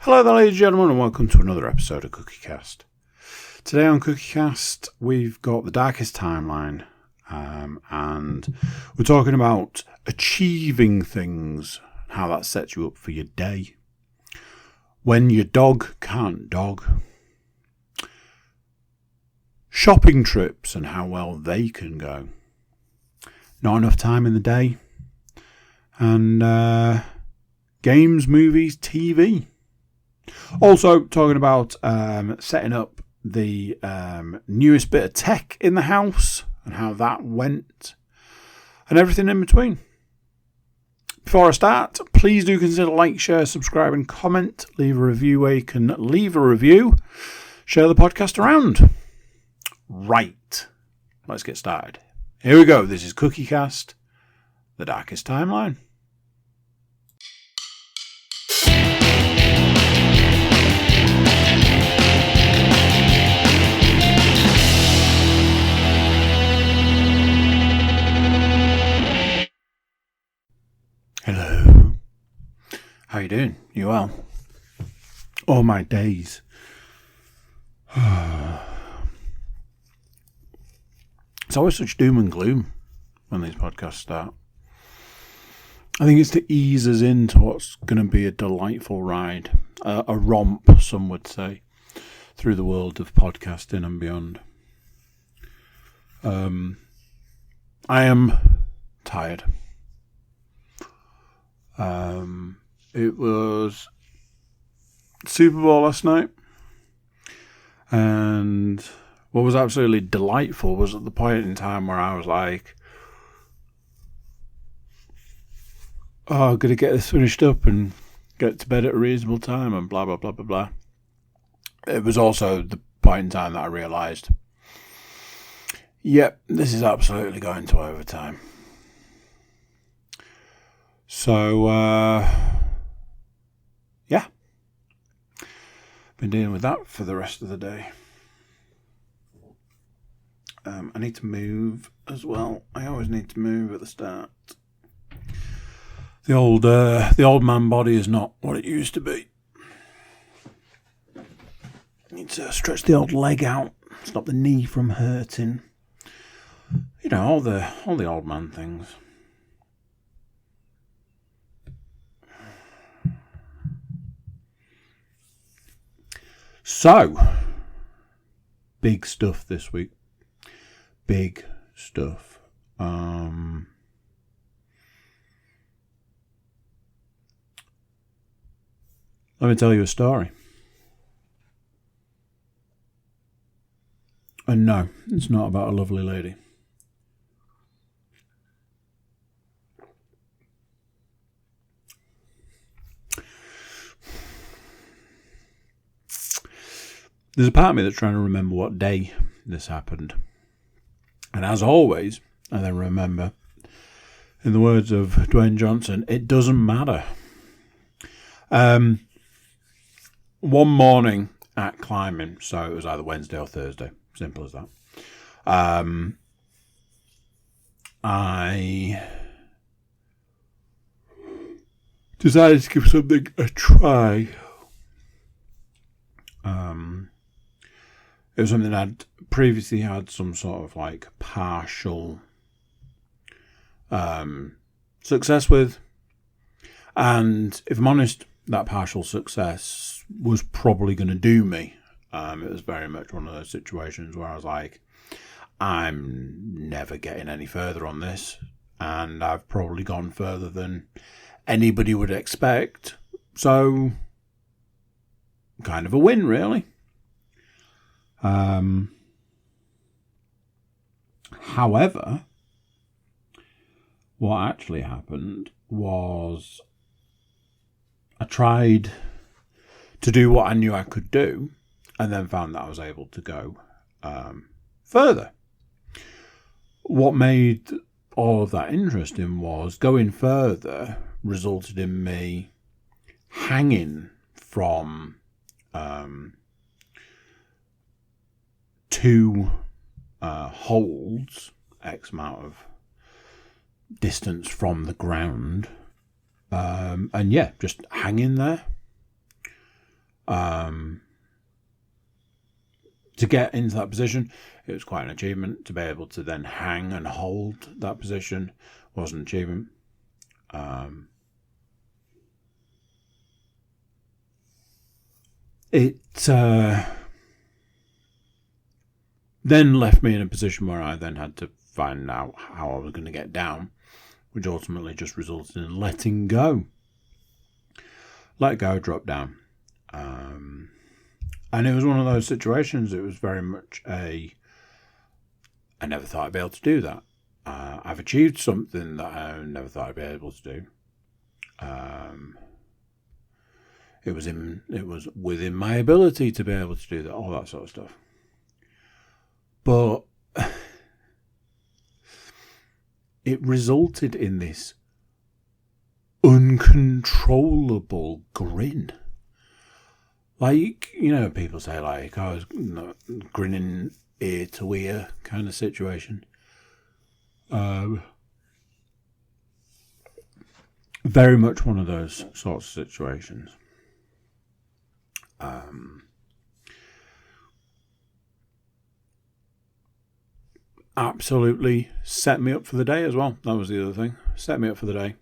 Hello there, ladies and gentlemen, and welcome to another episode of CookieCast. Today on CookieCast, we've got the darkest timeline, and we're talking about achieving things, how that sets you up for your day. When your dog can't dog. Shopping trips and how well they can go. Not enough time in the day. And games, movies, TV. Also talking about setting up the newest bit of tech in the house and how that went and everything in between. Before I start, please do consider like, share, subscribe and comment. Leave a review where you can leave a review. Share the podcast around. Right, let's get started. Here we go. This is CookieCast, the darkest timeline. Hello. How you doing? You well? All my days. It's always such doom and gloom when these podcasts start. I think it's to ease us into what's going to be a delightful ride, a romp, some would say, through the world of podcasting and beyond. I am tired. It was Super Bowl last night, and what was absolutely delightful was at the point in time where I was like, oh, I'm going to get this finished up and get to bed at a reasonable time and blah, blah, blah, blah, blah. It was also the point in time that I realised, yep, this is absolutely going to overtime. So, yeah. Been dealing with that for the rest of the day. I need to move as well. I always need to move at the start. The old man body is not what it used to be. Need to stretch the old leg out, stop the knee from hurting. You know, all the old man things. So, big stuff this week. Big stuff. Let me tell you a story. And no, it's not about a lovely lady. There's a part of me that's trying to remember what day this happened. And as always, I then remember, in the words of Dwayne Johnson, it doesn't matter. One morning at climbing, so it was either Wednesday or Thursday, simple as that, I decided to give something a try. It was something I'd previously had some sort of like partial success with. And if I'm honest, that partial success was probably going to do me. It was very much one of those situations where I was like, I'm never getting any further on this. And I've probably gone further than anybody would expect. So, kind of a win, really. However, what actually happened was I tried to do what I knew I could do and then found that I was able to go further. What made all of that interesting was going further resulted in me hanging from two holds, X amount of distance from the ground, and yeah, just hanging there. To get into that position, it was quite an achievement. To be able to then hang and hold that position was an achievement. It then left me in a position where I then had to find out how I was going to get down, which ultimately just resulted in letting go. Let go, drop down. And it was one of those situations, it was very much I never thought I'd be able to do that. I've achieved something that I never thought I'd be able to do. It was within my ability to be able to do that, all that sort of stuff. But it resulted in this uncontrollable grin. Like, people say, like, I was grinning ear to ear kind of situation. Very much one of those sorts of situations. Absolutely set me up for the day as well. That was the other thing. Set me up for the day.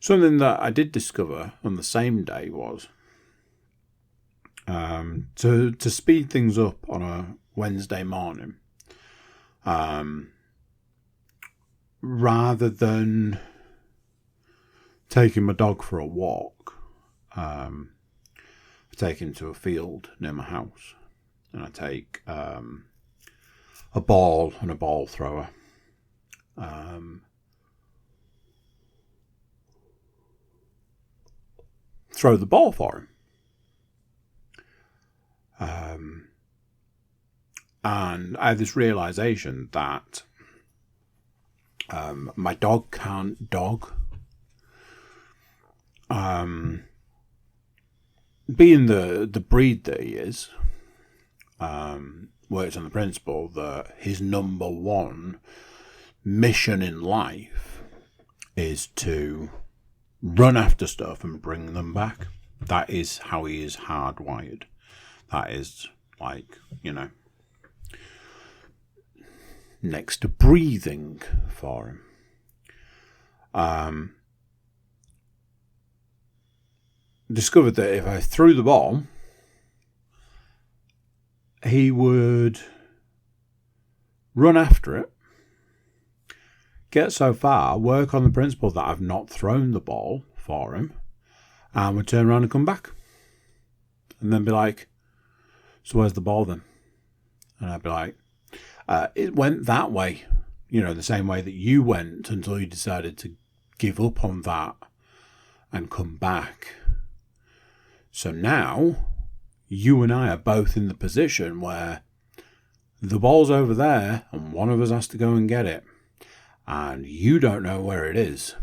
Something that I did discover on the same day was to speed things up on a Wednesday morning, rather than taking my dog for a walk, I take him to a field near my house, and I take a ball and a ball thrower. Throw the ball for him. And I had this realization that my dog can't dog. Being the breed that he is, works on the principle that his number one mission in life is to run after stuff and bring them back. That is how he is hardwired. That is next to breathing for him. Discovered that if I threw the ball, he would run after it, get so far, work on the principle that I've not thrown the ball for him, and would turn around and come back. And then be like, so where's the ball then? And I'd be like, it went that way. The same way that you went until you decided to give up on that and come back. So now, you and I are both in the position where the ball's over there and one of us has to go and get it. And you don't know where it is.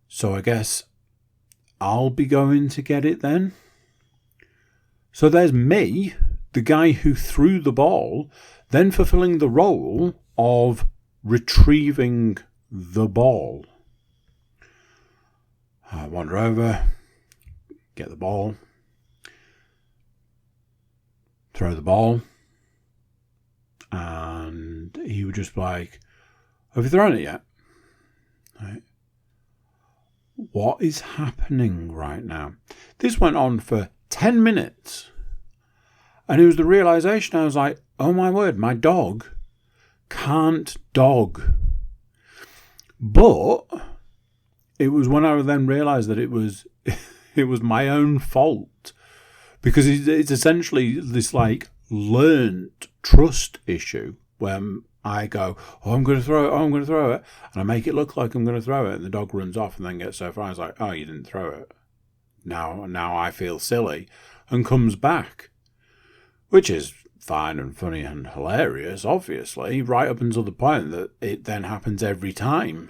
So I guess I'll be going to get it then. So there's me, the guy who threw the ball, then fulfilling the role of retrieving the ball. I wander over, get the ball, throw the ball, and he would just be like, have you thrown it yet? Right. What is happening right now? This went on for 10 minutes. And it was the realization, I was like, oh my word, my dog can't dog. But it was when I then realized that it was my own fault. Because it's essentially this learned trust issue where I go, oh, I'm going to throw it. And I make it look like I'm going to throw it. And the dog runs off and then gets so far. I was like, oh, you didn't throw it. Now I feel silly. And comes back. Which is fine and funny and hilarious, obviously, right up until the point that it then happens every time.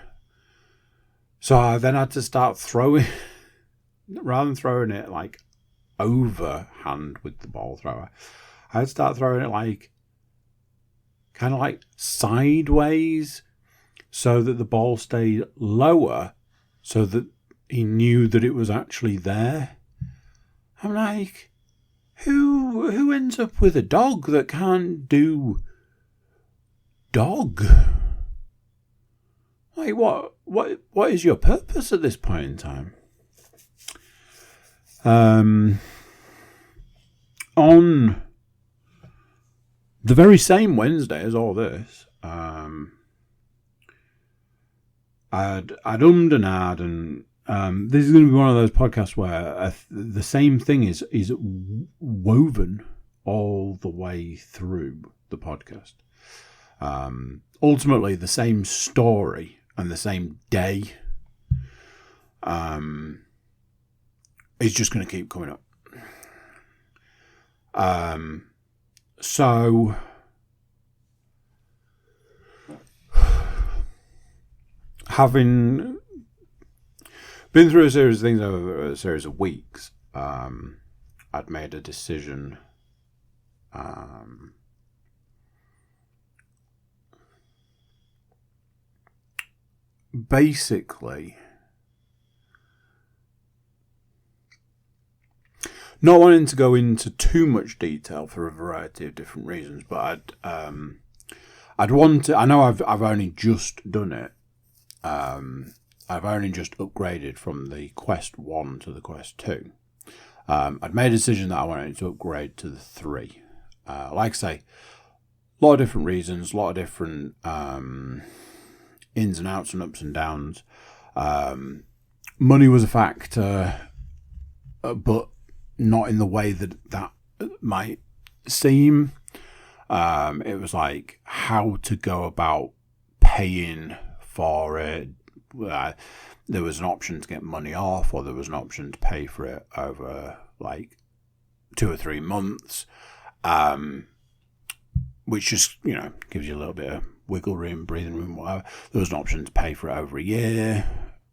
So I then had to start throwing, rather than throwing it overhand with the ball thrower, I had to start throwing it kind of sideways so that the ball stayed lower so that he knew that it was actually there. I'm like, who ends up with a dog that can't do dog? Like, what is your purpose at this point in time? On the very same Wednesday as all this, I'd ummed and ahed, and this is going to be one of those podcasts where the same thing is woven all the way through the podcast. Ultimately, the same story and the same day is just going to keep coming up. So having been through a series of things over a series of weeks, I'd made a decision basically not wanting to go into too much detail for a variety of different reasons, but I'd want to. I know I've only just done it. I've only just upgraded from the Quest 1 to the Quest 2. I'd made a decision that I wanted to upgrade to the 3. Like I say, a lot of different reasons, a lot of different ins and outs and ups and downs. Money was a factor, but not in the way that might seem. It was like how to go about paying for it. There was an option to get money off, or there was an option to pay for it over like 2 or 3 months, which just, gives you a little bit of wiggle room, breathing room, whatever. There was an option to pay for it over a year,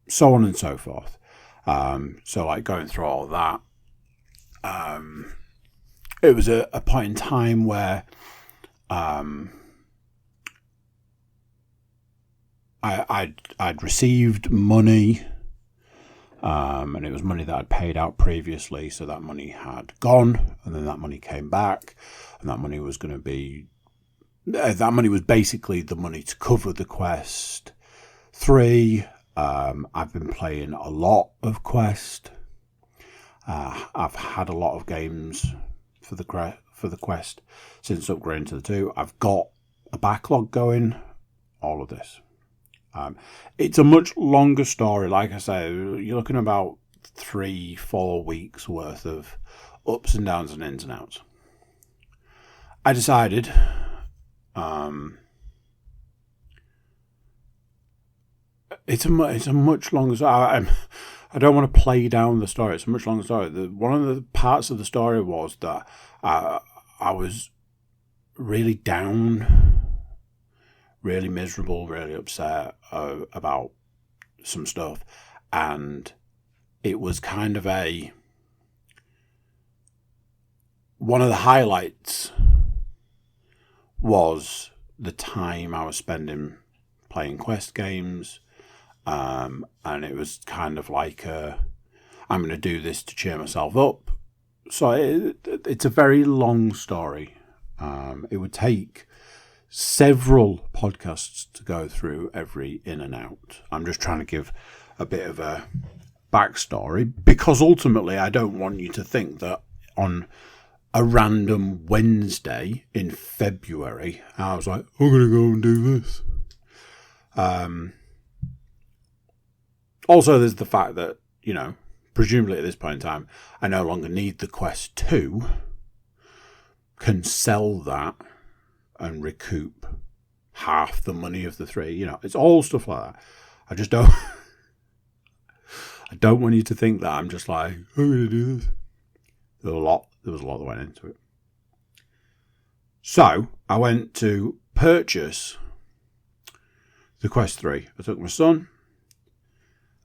so on and so forth. So like going through all that, it was a point in time where I'd received money, and it was money that I'd paid out previously, so that money had gone, and then that money came back, and that money was basically the money to cover the Quest 3. I've been playing a lot of Quest. I've had a lot of games for the Quest since upgrading to the 2. I've got a backlog going, all of this. It's a much longer story. Like I say, you're looking about 3-4 weeks worth of ups and downs and ins and outs. I decided it's a much longer story. I don't want to play down the story. It's a much longer story. One of the parts of the story was that I was really down, really miserable, really upset about some stuff, and it was kind of one of the highlights was the time I was spending playing Quest games, and it was kind of like I'm going to do this to cheer myself up. So it's a very long story. It would take several podcasts to go through every in and out. I'm just trying to give a bit of a backstory, because ultimately I don't want you to think that on a random Wednesday in February I was like, I'm going to go and do this. Also, there's the fact that, presumably at this point in time, I no longer need the Quest 2, can sell that and recoup half the money of the 3. It's all stuff like that. I just don't I don't want you to think that I'm just like, I'm going to do this. There was a lot that went into it. So I went to purchase the Quest 3. I took my son.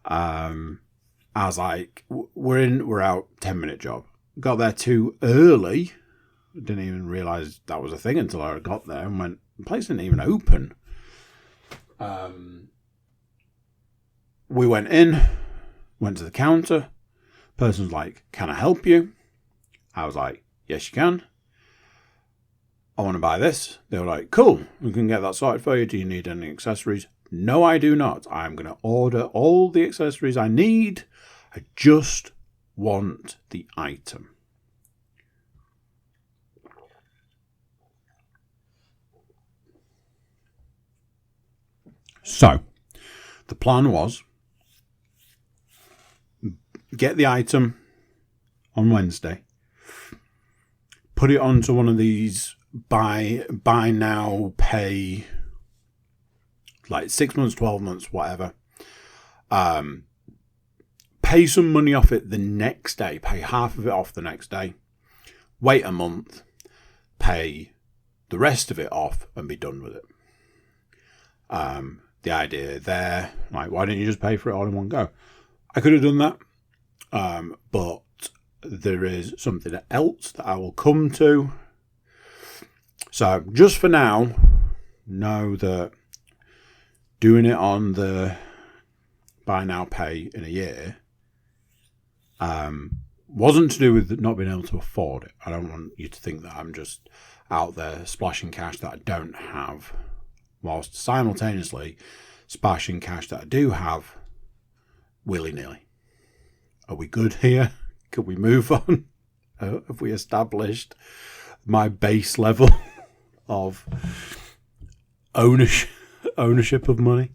I was like, we're out, 10-minute job. Got there too early. Didn't even realise that was a thing until I got there and went, the place didn't even open. We went in. Went to the counter. Person's like, can I help you? I was like, yes, you can. I want to buy this. They were like, cool, we can get that sorted for you. Do you need any accessories? No, I do not. I'm going to order all the accessories I need. I just want the item. So, the plan was get the item on Wednesday, put it onto one of these buy now, pay, like 6 months, 12 months, whatever. Pay some money off it the next day, pay half of it off the next day, wait a month, pay the rest of it off and be done with it. The idea there, like, why didn't you just pay for it all in one go? I could have done that, but there is something else that I will come to. So just for now, know that doing it on the buy now, pay in a year wasn't to do with not being able to afford it. I don't want you to think that I'm just out there splashing cash that I don't have, whilst simultaneously splashing cash that I do have willy-nilly. Are we good here? Can we move on? Have we established my base level of ownership of money?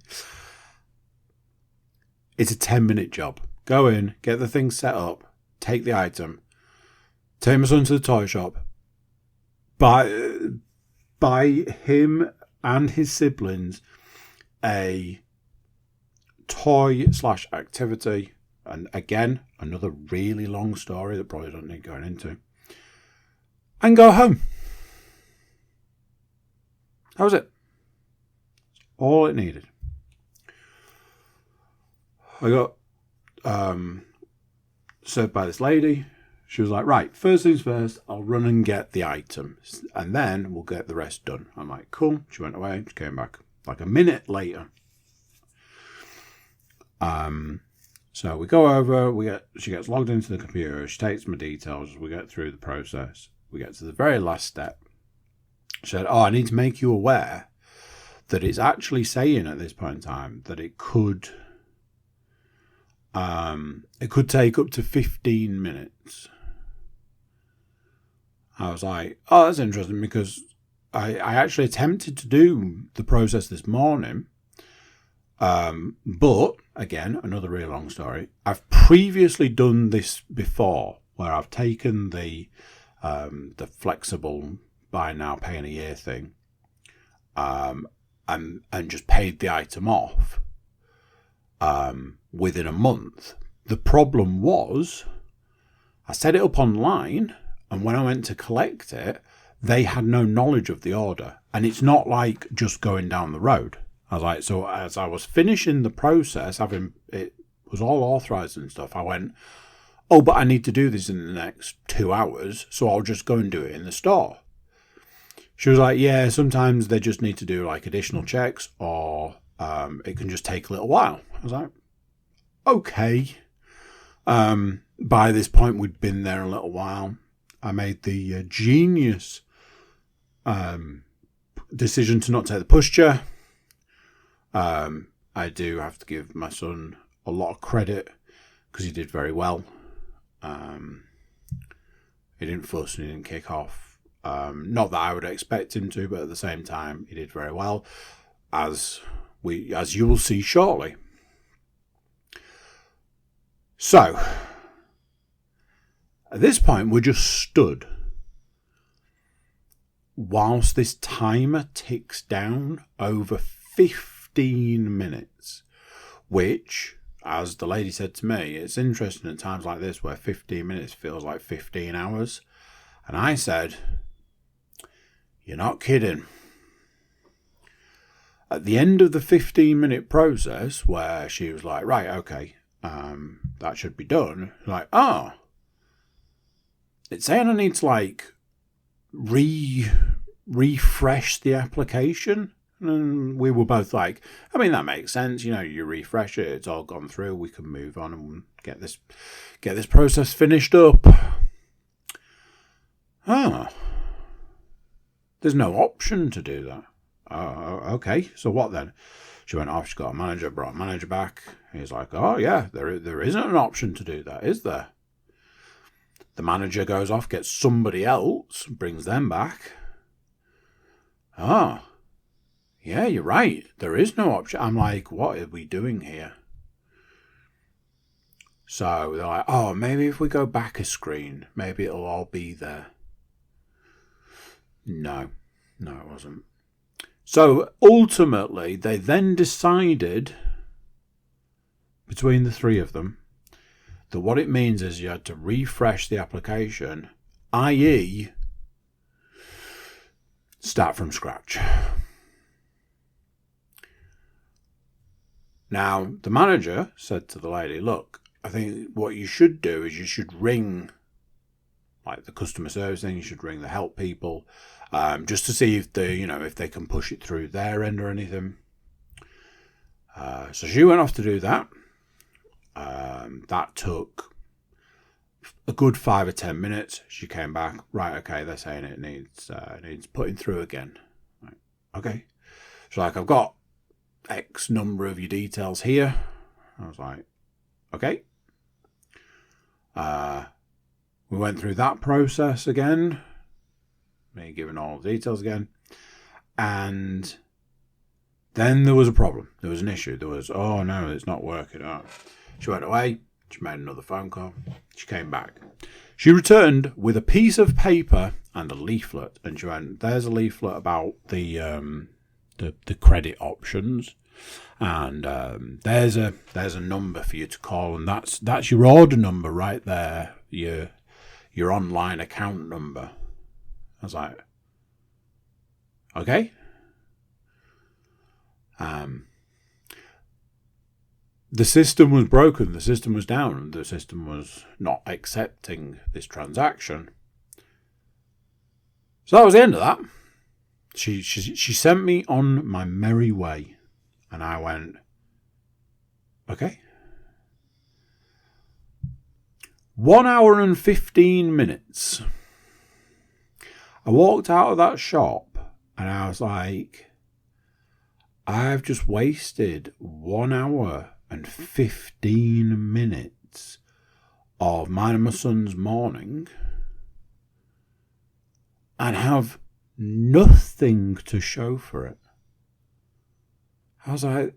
It's a 10-minute job. Go in, get the thing set up, take the item, take my son to the toy shop, buy him and his siblings a toy/activity, and again, another really long story that probably don't need going into, and go home. That was it. All it needed. I got served by this lady. She was like, right, first things first, I'll run and get the items, and then we'll get the rest done. I'm like, cool. She went away. She came back like a minute later. So we go over, she gets logged into the computer, she takes my details, we get through the process. We get to the very last step. She said, I need to make you aware that it's actually saying at this point in time that it could take up to 15 minutes. I was like, oh, that's interesting, because I actually attempted to do the process this morning. But again, another really long story. I've previously done this before, where I've taken the flexible buy now, pay in a year thing, and just paid the item off within a month. The problem was, I set it up online, and when I went to collect it, they had no knowledge of the order. And it's not like just going down the road. I was like, so as I was finishing the process, it was all authorized and stuff, I went, oh, but I need to do this in the next 2 hours, so I'll just go and do it in the store. She was like, yeah, sometimes they just need to do like additional checks, or it can just take a little while. I was like, okay. By this point, we'd been there a little while. I made the genius decision to not take the pushchair. I do have to give my son a lot of credit, because he did very well. He didn't fuss and he didn't kick off. Not that I would expect him to, but at the same time, he did very well, as you will see shortly. So, at this point, we're just stood whilst this timer ticks down over 15 minutes, which, as the lady said to me, it's interesting at times like this where 15 minutes feels like 15 hours. And I said, you're not kidding. At the end of the 15-minute process, where she was like, right, okay, that should be done, like, oh, it's saying I need to like refresh the application. And we were both like, I mean, that makes sense. You refresh it, it's all gone through. We can move on and get this process finished up. There's no option to do that. Okay. So what then? She went off. She got a manager, brought a manager back. He's like, oh yeah, there isn't an option to do that, is there? The manager goes off, gets somebody else, brings them back. Yeah, you're right. There is no option. I'm like, what are we doing here? So they're like, oh, maybe if we go back a screen, maybe it'll all be there. No, it wasn't. So ultimately, they then decided, between the three of them, that what it means is you had to refresh the application, i.e., start from scratch. Now, the manager said to the lady, look, I think what you should do is you should ring, like the customer service thing, you should ring the help people, just to see if they can push it through their end or anything. So she went off to do that. That took a good 5 or 10 minutes. She came back. Right, okay, they're saying it needs putting through again. Right, okay. She's like, I've got X number of your details here. I was like, okay. We went through that process again. Me giving all the details again. And then there was a problem. There was an issue. There was, oh no, it's not working. Oh. She went away. She made another phone call. She came back. She returned with a piece of paper and a leaflet. And she went, there's a leaflet about the credit options. And there's a number for you to call. And that's your order number right there. Your online account number. I was like, okay. The system was broken. The system was down. The system was not accepting this transaction. So that was the end of that. She sent me on my merry way. And I went, okay. 1 hour and 15 minutes. I walked out of that shop and I was like, I've just wasted 1 hour and 15 minutes of mine and my son's morning and have nothing to show for it. I was like,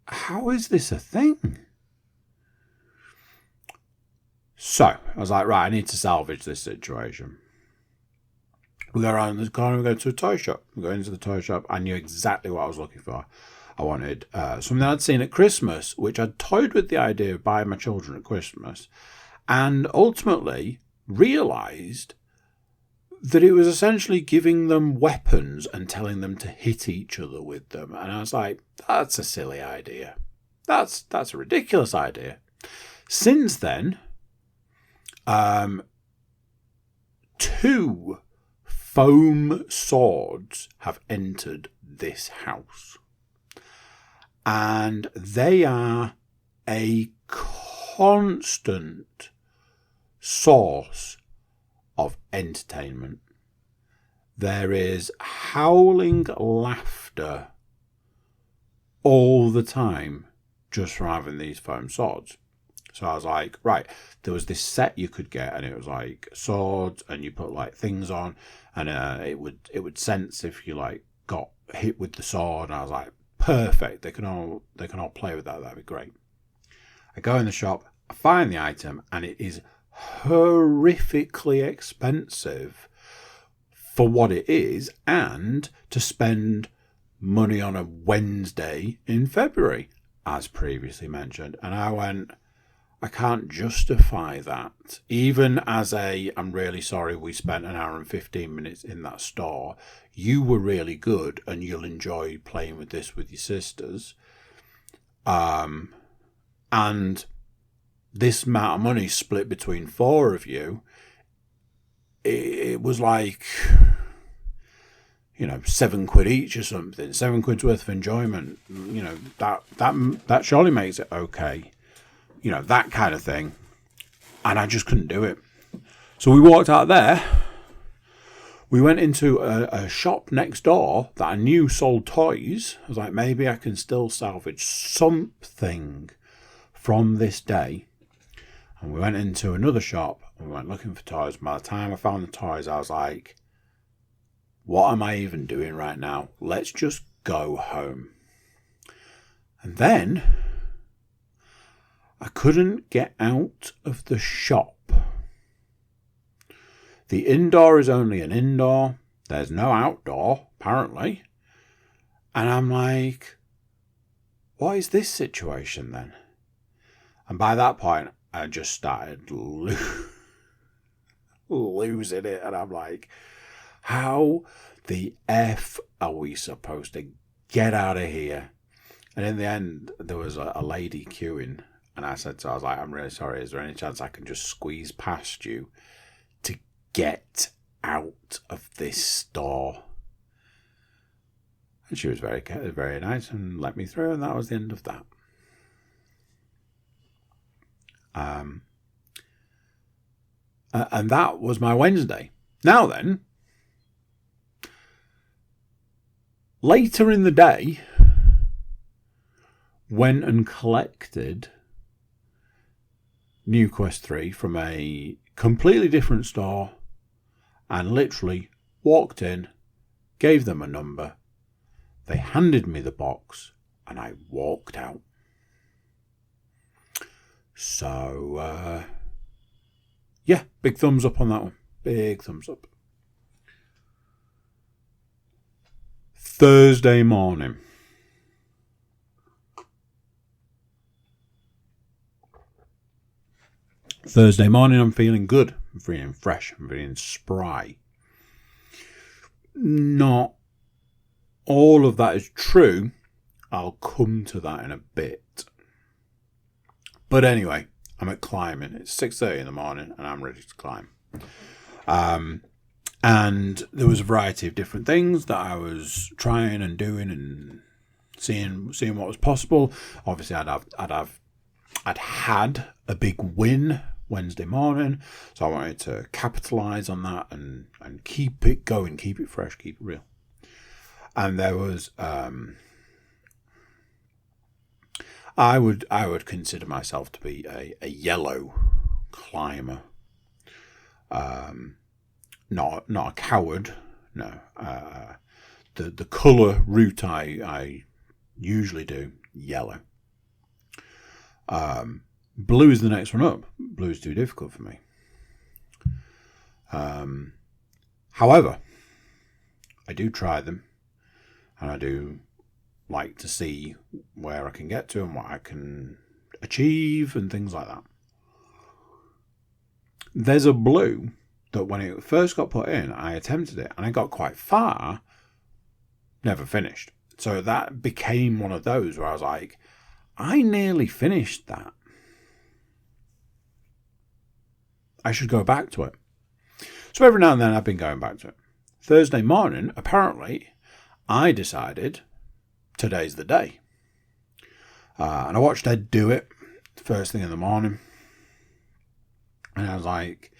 how is this a thing? So I was like, right, I need to salvage this situation. We go around the corner, we go to a toy shop. We go into the toy shop. I knew exactly what I was looking for. I wanted something I'd seen at Christmas, which I'd toyed with the idea of buying my children at Christmas, and ultimately realised that it was essentially giving them weapons and telling them to hit each other with them. And I was like, that's a silly idea. That's a ridiculous idea. Since then, 2 foam swords have entered this house. And they are a constant source of entertainment. There is howling laughter all the time just from having these foam swords. So I was like, right, there was this set you could get, and it was like swords, and you put like things on, and it would sense if you like got hit with the sword. And I was like, perfect. They can all play with that. That'd be great. I go in the shop, I find the item, and it is horrifically expensive for what it is, and to spend money on a Wednesday in February, as previously mentioned. And I went, I can't justify that. Even as I'm really sorry we spent 1 hour and 15 minutes in that store. You were really good and you'll enjoy playing with this with your sisters. And this amount of money split between 4 of you, it was like, £7 each or something, £7 worth of enjoyment, that surely makes it okay, that kind of thing. And I just couldn't do it. So we walked out there. We went into a shop next door that I knew sold toys. I was like, maybe I can still salvage something from this day. And we went into another shop and we went looking for toys. By the time I found the toys, I was like, what am I even doing right now? Let's just go home. And then I couldn't get out of the shop. The indoor is only an indoor. There's no outdoor, apparently. And I'm like, what is this situation then? And by that point, I just started losing it. And I'm like, how the F are we supposed to get out of here? And in the end, there was a lady queuing. And I said to her, I was like, I'm really sorry. Is there any chance I can just squeeze past you to get out of this store? And she was very, very nice and let me through. And that was the end of that. And that was my Wednesday. Now then, later in the day, went and collected New Quest 3 from a completely different store and literally walked in, gave them a number, they handed me the box, and I walked out. So, yeah, big thumbs up on that one. Big thumbs up. Thursday morning. Thursday morning, I'm feeling good. I'm feeling fresh. I'm feeling spry. Not all of that is true. I'll come to that in a bit. But anyway, I'm at climbing. It's 6:30 in the morning and I'm ready to climb. And there was a variety of different things that I was trying and doing and seeing what was possible. Obviously, I'd had a big win Wednesday morning, so I wanted to capitalise on that and keep it going, keep it fresh, keep it real. And there was I would consider myself to be a yellow climber. Not a coward, no. The colour route I usually do, yellow. Blue is the next one up. Blue is too difficult for me. However, I do try them, and I do like to see where I can get to and what I can achieve and things like that. There's a blue that when it first got put in, I attempted it and I got quite far, never finished. So that became one of those where I was like, I nearly finished that. I should go back to it. So every now and then I've been going back to it. Thursday morning, apparently, I decided today's the day. And I watched Ed do it first thing in the morning. And I was like,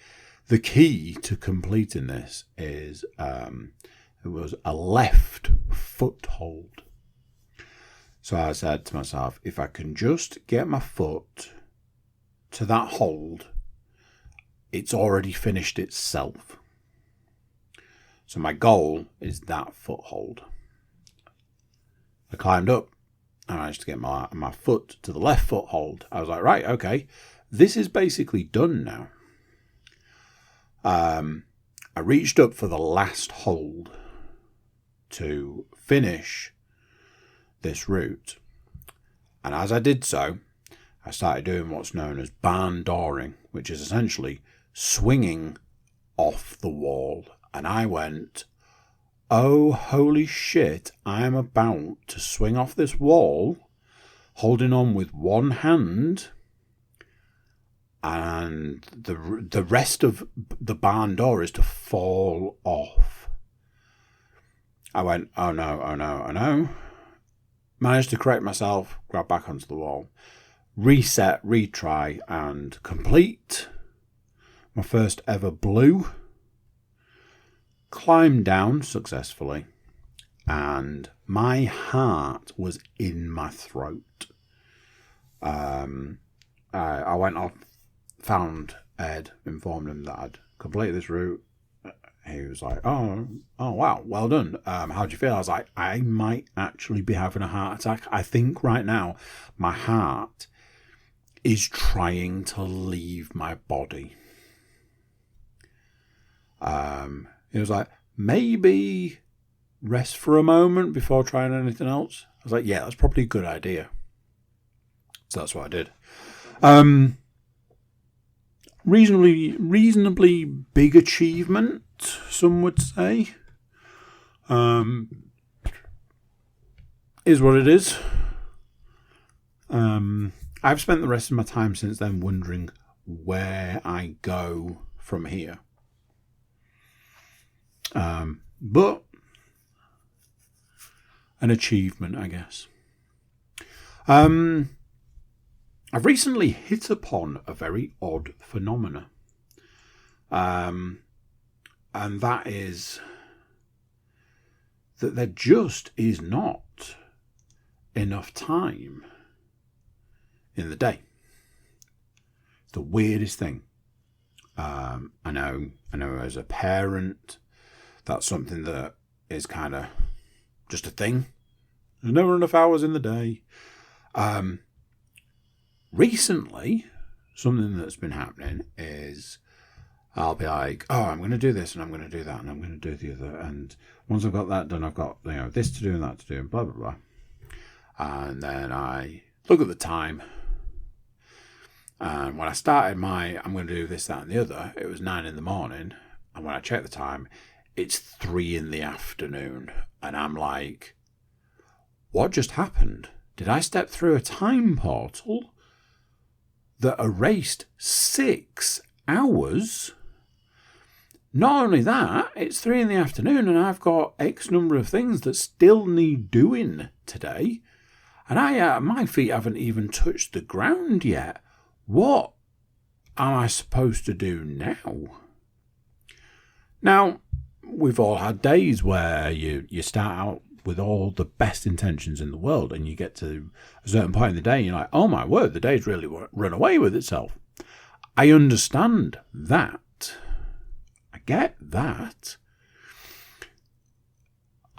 the key to completing this is it was a left foothold. So I said to myself, if I can just get my foot to that hold, it's already finished itself. So my goal is that foothold. I climbed up. I managed to get my foot to the left foothold. I was like, right, okay, this is basically done now. I reached up for the last hold to finish this route. And as I did so, I started doing what's known as barn dooring, which is essentially swinging off the wall. And I went, oh, holy shit, I'm about to swing off this wall, holding on with one hand, and the rest of the barn door is to fall off. I went, oh no, oh no, oh no. Managed to correct myself, grab back onto the wall, reset, retry, and complete my first ever blue. Climbed down successfully, and my heart was in my throat. I went off, found Ed, informed him that I'd completed this route. He was like, oh wow, well done. How do you feel? I was like, I might actually be having a heart attack. I think right now my heart is trying to leave my body. He was like, maybe rest for a moment before trying anything else. I was like, yeah, that's probably a good idea. So that's what I did. Reasonably big achievement, some would say. Is what it is. I've spent the rest of my time since then wondering where I go from here. But an achievement, I guess. I've recently hit upon a very odd phenomena. And that is that there just is not enough time in the day. It's the weirdest thing. I know as a parent, that's something that is kind of just a thing. There's never enough hours in the day. Recently, something that's been happening is I'll be like, oh, I'm going to do this and I'm going to do that and I'm going to do the other. And once I've got that done, I've got this to do and that to do and blah, blah, blah. And then I look at the time. And when I started I'm going to do this, that and the other, it was 9 a.m. And when I check the time, it's 3 p.m. And I'm like, what just happened? Did I step through a time portal that erased 6 hours? Not only that, it's 3 p.m. and I've got X number of things that still need doing today. And my feet haven't even touched the ground yet. What am I supposed to do now? Now, we've all had days where you start out with all the best intentions in the world and you get to a certain point in the day and you're like, oh my word, the day's really run away with itself. I understand that. I get that.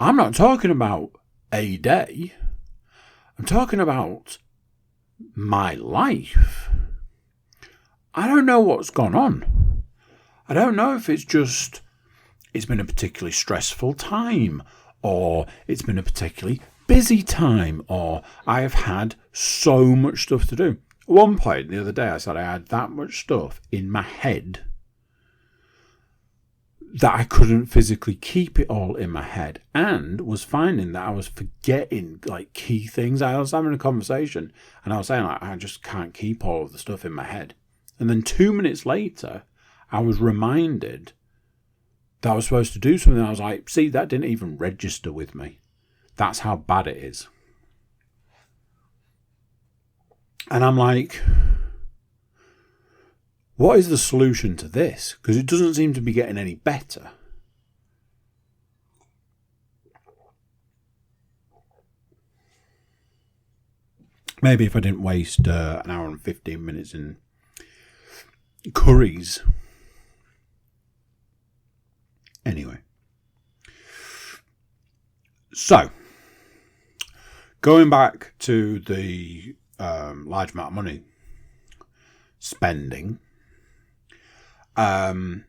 I'm not talking about a day. I'm talking about my life. I don't know what's gone on. I don't know if it's been a particularly stressful time, or it's been a particularly busy time, or I have had so much stuff to do. At one point the other day I said I had that much stuff in my head that I couldn't physically keep it all in my head, and was finding that I was forgetting key things. I was having a conversation and I was saying I just can't keep all of the stuff in my head. And then 2 minutes later, I was reminded that I was supposed to do something. I was like, see, that didn't even register with me. That's how bad it is. And I'm like, what is the solution to this? Because it doesn't seem to be getting any better. Maybe if I didn't waste an hour and 15 minutes in curries. Anyway. So, going back to the large amount of money spending, one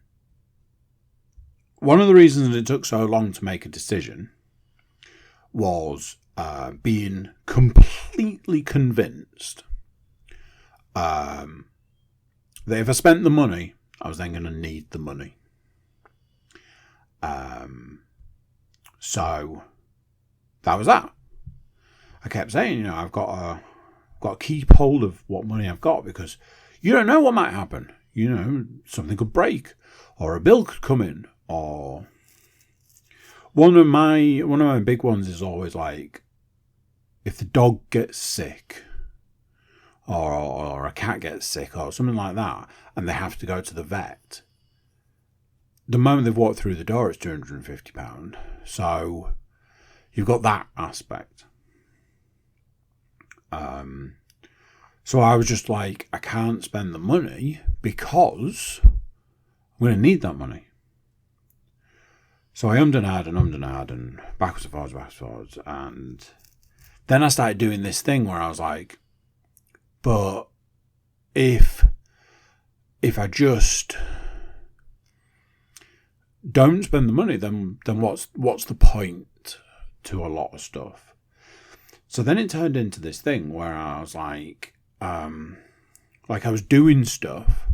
of the reasons it took so long to make a decision was being completely convinced that if I spent the money, I was then going to need the money. So that was that. I kept saying, I've got to keep hold of what money I've got, because you don't know what might happen. Something could break, or a bill could come in, or One of my big ones is always like, if the dog gets sick, or a cat gets sick, or something like that, and they have to go to the vet, the moment they've walked through the door, it's £250. So you've got that aspect. So I was just like, I can't spend the money because I'm going to need that money. So I ummed and ahed and backwards and forwards. And then I started doing this thing where I was like, but if I just don't spend the money, then what's the point to a lot of stuff? So then it turned into this thing where I was like I was doing stuff,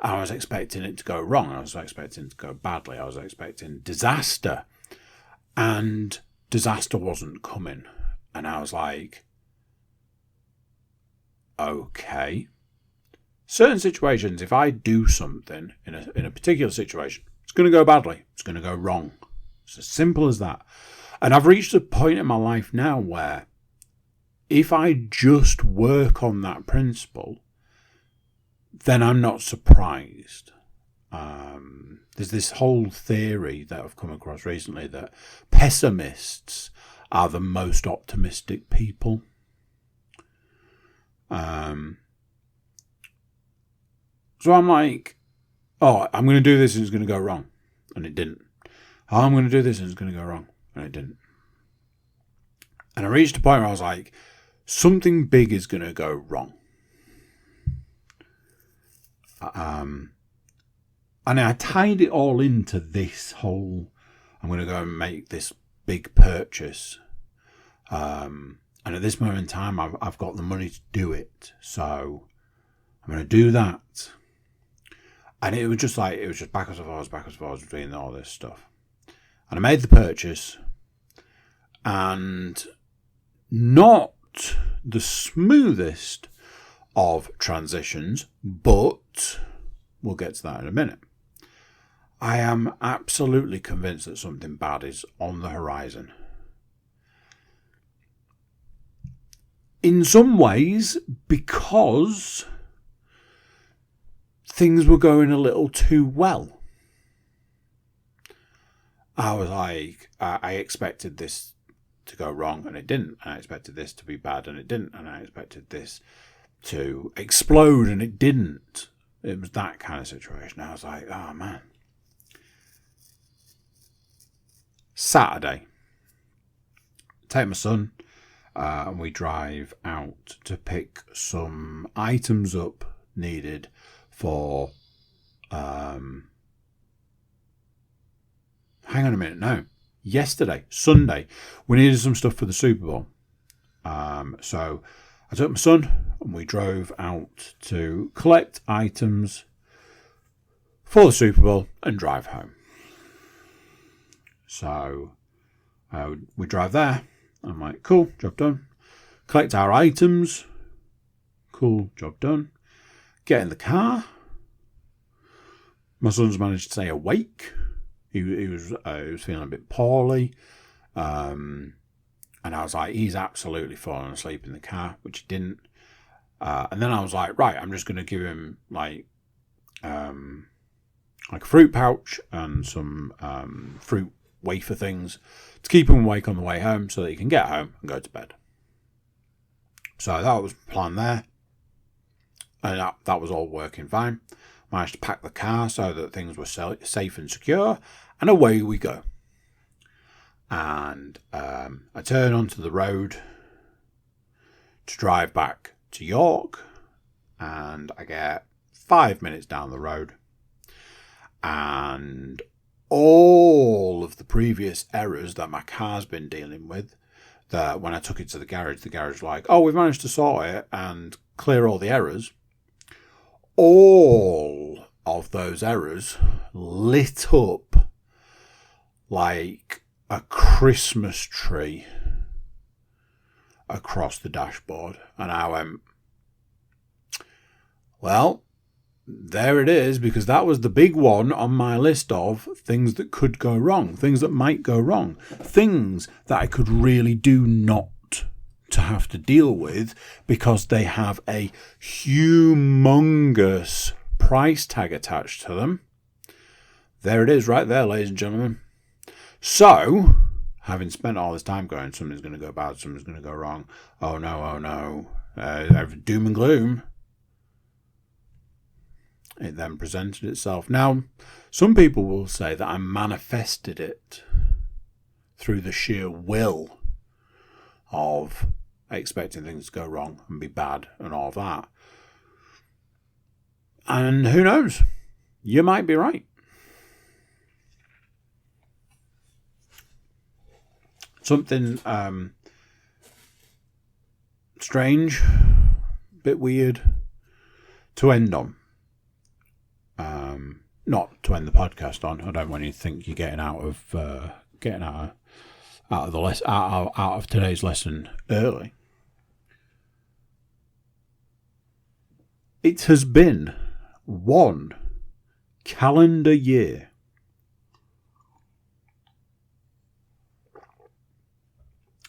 I was expecting it to go wrong, I was expecting it to go badly, I was expecting disaster, and disaster wasn't coming. And I was like, okay, certain situations, if I do something in a particular situation, it's going to go badly, it's going to go wrong. It's as simple as that. And I've reached a point in my life now where if I just work on that principle, then I'm not surprised. There's this whole theory that I've come across recently that pessimists are the most optimistic people. So I'm like, oh, I'm going to do this and it's going to go wrong. And it didn't. Oh, I'm going to do this and it's going to go wrong. And it didn't. And I reached a point where I was like, something big is going to go wrong. And I tied it all into this whole, I'm going to go and make this big purchase. And at this moment in time, I've got the money to do it. So I'm going to do that. And it was just backwards and forwards doing all this stuff. And I made the purchase. And not the smoothest of transitions, but we'll get to that in a minute. I am absolutely convinced that something bad is on the horizon. In some ways, because things were going a little too well. I was like, I expected this to go wrong and it didn't. And I expected this to be bad and it didn't. And I expected this to explode and it didn't. It was that kind of situation. I was like, oh man. Saturday. Take my son and we drive out to pick some items up needed for hang on a minute, no. Yesterday, Sunday, we needed some stuff for the Super Bowl. So I took my son and we drove out to collect items for the Super Bowl and drive home. So we drive there. I'm like, cool, job done. Collect our items. Cool, job done. Get in the car. My son's managed to stay awake. He was feeling a bit poorly. And I was like, he's absolutely fallen asleep in the car, which he didn't. And then I was like, right, I'm just going to give him like a fruit pouch and some fruit wafer things to keep him awake on the way home so that he can get home and go to bed. So that was the plan there. And that was all working fine. Managed to pack the car so that things were safe and secure. And away we go. And I turn onto the road to drive back to York. And I get 5 minutes down the road. And all of the previous errors that my car's been dealing with, that when I took it to the garage was like, oh, we've managed to sort it and clear all the errors. All of those errors lit up like a Christmas tree across the dashboard. And I went, well, there it is, because that was the big one on my list of things that could go wrong, things that might go wrong, things that I could really do not to have to deal with because they have a humongous price tag attached to them. There it is right there, ladies and gentlemen. So, having spent all this time going, something's going to go bad, something's going to go wrong, oh no, doom and gloom, it then presented itself. Now, some people will say that I manifested it through the sheer will of expecting things to go wrong and be bad and all that. And who knows? You might be right. Something strange, bit weird to end on. Not to end the podcast on. I don't want you to think you're getting out of today's lesson early. It has been 1 calendar year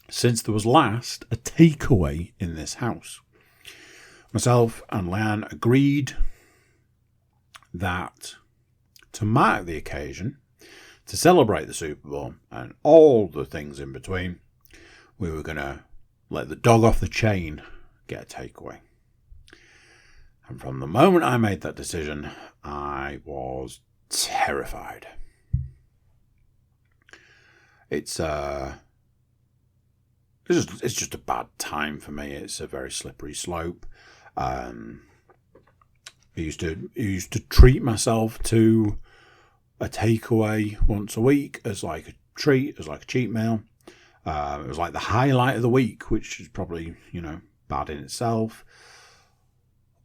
since there was last a takeaway in this house. Myself and Leanne agreed that to mark the occasion, to celebrate the Super Bowl and all the things in between, we were going to let the dog off the chain, get a takeaway. And from the moment I made that decision, I was terrified. It's just a bad time for me. It's a very slippery slope. I used to treat myself to a takeaway once a week as like a treat, as like a cheat meal. It was like the highlight of the week, which is probably, bad in itself.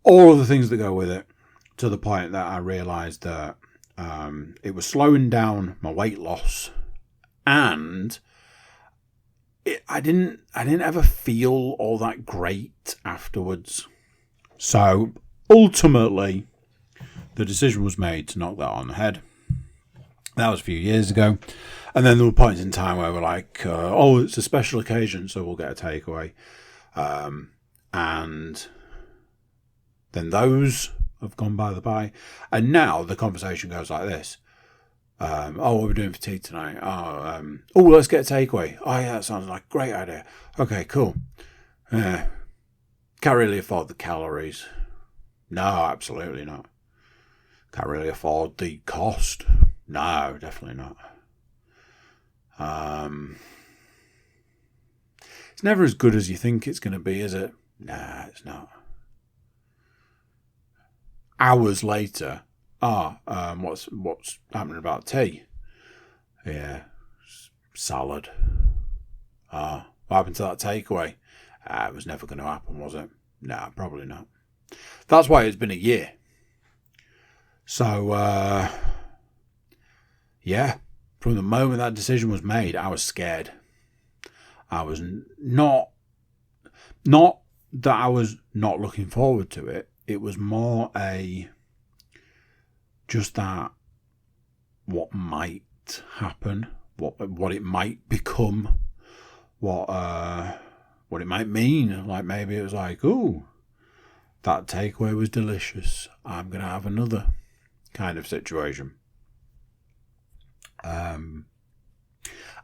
All of the things that go with it, to the point that I realised that it was slowing down my weight loss, and I didn't ever feel all that great afterwards. So ultimately, the decision was made to knock that on the head. That was a few years ago. And then there were points in time where we're like, it's a special occasion, so we'll get a takeaway. And then those have gone by the by. And now the conversation goes like this. What are we doing for tea tonight? Let's get a takeaway. Oh, yeah, that sounds like a great idea. Okay, cool. Can't really afford the calories. No, absolutely not. Can't really afford the cost. No, definitely not. It's never as good as you think it's going to be, is it? Nah, it's not. Hours later, what's happening about tea? Yeah, salad. What happened to that takeaway? It was never going to happen, was it? No, probably not. That's why it's been a year. So, from the moment that decision was made, I was scared. I was not that I was not looking forward to it. It was more just that what might happen, what it might become, what it might mean. Like maybe it was like, that takeaway was delicious, I'm going to have another kind of situation.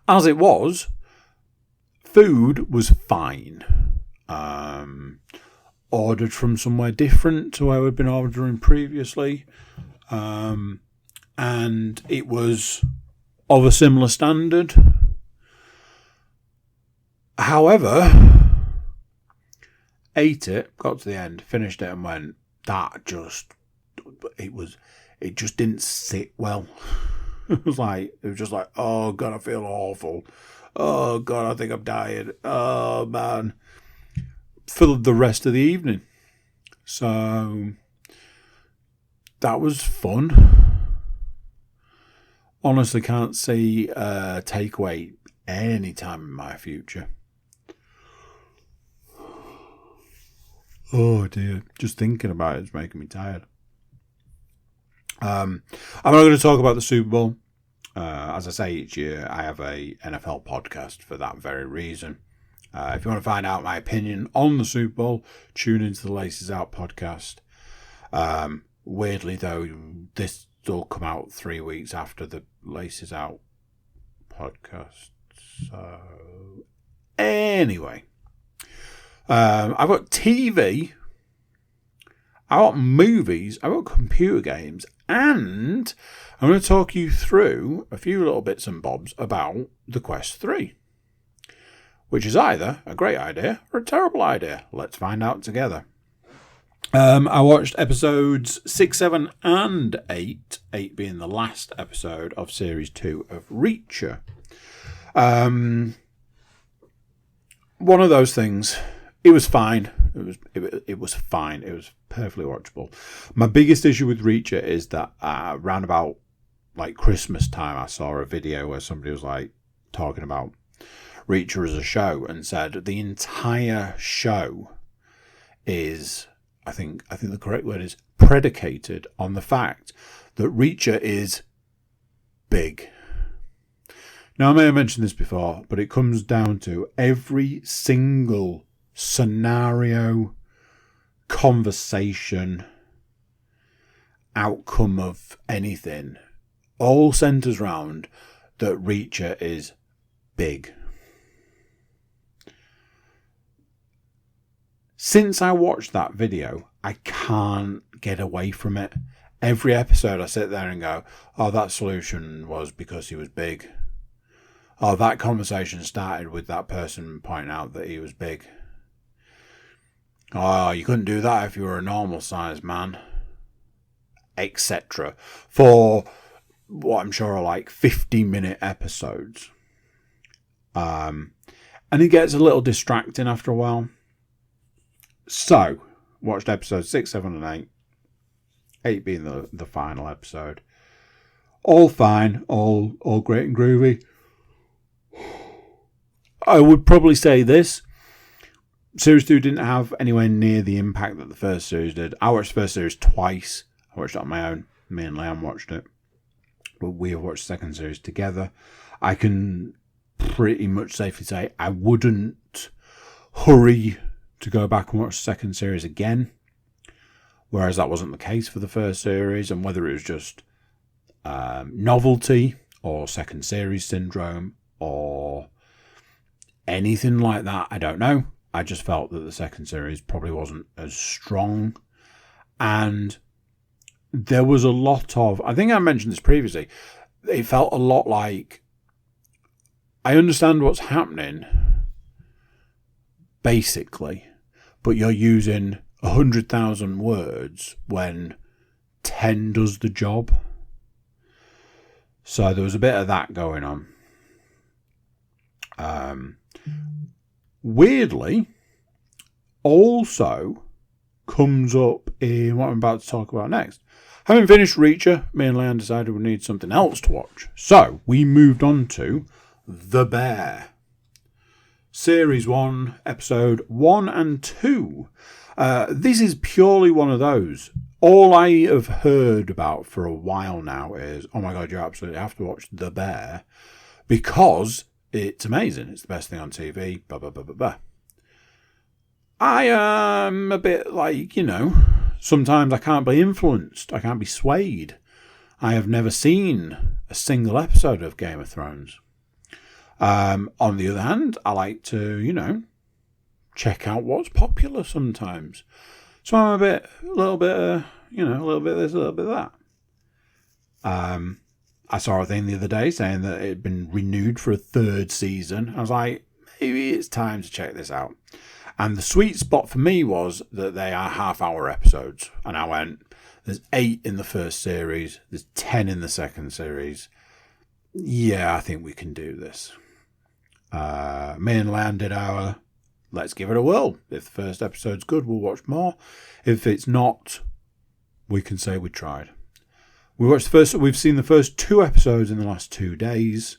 As it was, food was fine. Ordered from somewhere different to where we'd been ordering previously. And it was of a similar standard. However, ate it, got to the end, finished it, and went, it just didn't sit well. It was just like, oh God, I feel awful. Oh God, I think I'm dying. Oh man. For the rest of the evening. So that was fun. Honestly, can't see takeaway any time in my future. Oh dear, just thinking about it is making me tired. I'm not going to talk about the Super Bowl. As I say each year, I have a NFL podcast for that very reason. If you want to find out my opinion on the Super Bowl, tune into the Laces Out podcast. Weirdly, though, this will come out 3 weeks after the Laces Out podcast. So, anyway, I've got TV, I've got movies, I've got computer games, and I'm going to talk you through a few little bits and bobs about the Quest 3, which is either a great idea or a terrible idea. Let's find out together. I watched episodes 6, 7, and 8, 8 being the last episode of Series 2 of Reacher. One of those things, it was fine. It was fine. It was perfectly watchable. My biggest issue with Reacher is that around about like Christmas time, I saw a video where somebody was like talking about Reacher as a show and said the entire show is, I think the correct word is predicated on the fact that Reacher is big. Now, I may have mentioned this before, but it comes down to every single scenario, conversation, outcome of anything all centres around that Reacher is big. Since I watched that video, I can't get away from it. Every episode I sit there and go, oh, that solution was because he was big. Oh, that conversation started with that person pointing out that he was big. Oh, you couldn't do that if you were a normal sized man. Etc. For what I'm sure are like 50-minute episodes. And it gets a little distracting after a while. So, watched episodes 6, 7, and 8. 8 being the final episode. All fine, all great and groovy. I would probably say this. Series 2 didn't have anywhere near the impact that the first series did. I watched the first series twice. I watched it on my own. Me and Liam watched it. But we have watched the second series together. I can pretty much safely say I wouldn't hurry to go back and watch the second series again. Whereas that wasn't the case for the first series. And whether it was just novelty or second series syndrome or anything like that, I don't know. I just felt that the second series probably wasn't as strong. And there was a lot of, I think I mentioned this previously, it felt a lot like, I understand what's happening, basically, but you're using 100,000 words when 10 does the job. So there was a bit of that going on. Weirdly, also comes up in what I'm about to talk about next. Having finished Reacher, me and Leanne decided we need something else to watch. So we moved on to The Bear. Series 1, episode 1 and 2. This is purely one of those. All I have heard about for a while now is, oh my God, you absolutely have to watch The Bear because it's amazing. It's the best thing on TV. Blah, blah, blah, blah, blah. I am a bit like, sometimes I can't be influenced. I can't be swayed. I have never seen a single episode of Game of Thrones. On the other hand, I like to, check out what's popular sometimes. So I'm a little bit this, a little bit that. I saw a thing the other day saying that it had been renewed for a third season. I was like, maybe it's time to check this out. And the sweet spot for me was that they are half-hour episodes. And I went, there's 8 in the first series. There's 10 in the second series. Yeah, I think we can do this. Me and Lan did our, let's give it a whirl. If the first episode's good, we'll watch more. If it's not, we can say we tried. We've seen the first 2 episodes in the last 2 days.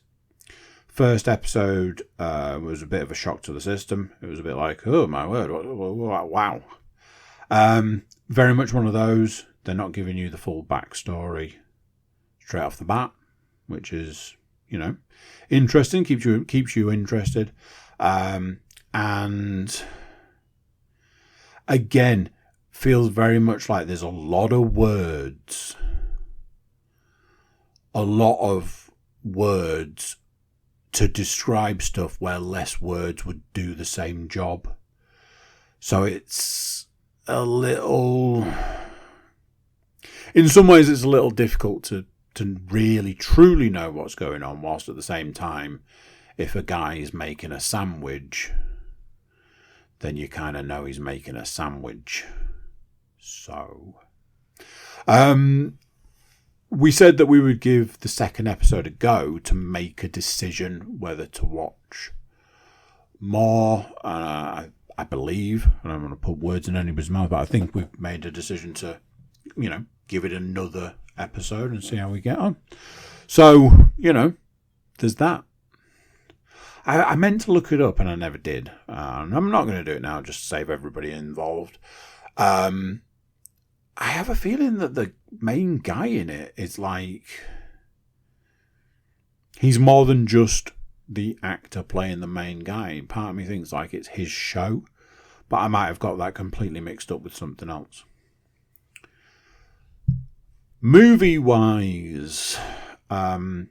First episode was a bit of a shock to the system. It was a bit like, oh my word, wow. Very much one of those. they're not giving you the full backstory straight off the bat, which is, interesting, keeps you interested. And again, feels very much like there's a lot of words. A lot of words to describe stuff where less words would do the same job. So it's a little... In some ways, it's a little difficult to really truly know what's going on, whilst at the same time, if a guy is making a sandwich, then you kind of know he's making a sandwich. So, we said that we would give the second episode a go to make a decision whether to watch more. I believe, I don't want to put words in anybody's mouth, but I think we've made a decision to, give it another episode and see how we get on. So, there's that. I meant to look it up and I never did. I'm not going to do it now just to save everybody involved. I have a feeling that the main guy in it is like... He's more than just the actor playing the main guy. Part of me thinks like it's his show. But I might have got that completely mixed up with something else. Movie-wise, I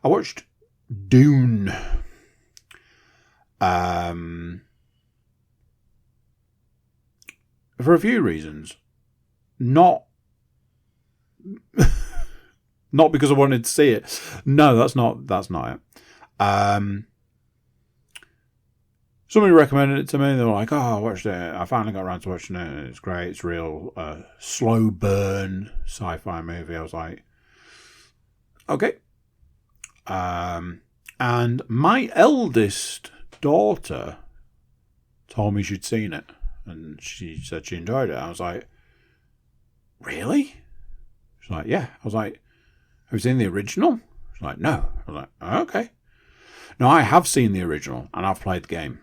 watched Dune. For a few reasons. Not because I wanted to see it. No, that's not it. Somebody recommended it to me. They were like, "Oh, I watched it. I finally got around to watching it. It's great. It's real slow burn sci-fi movie." I was like, "Okay." And my eldest daughter told me she'd seen it, and she said she enjoyed it. I was like, "Really?" She's like, "Yeah." I was like, "Have you seen the original?" She's like, "No." I was like, "Okay." No, I have seen the original, and I've played the game.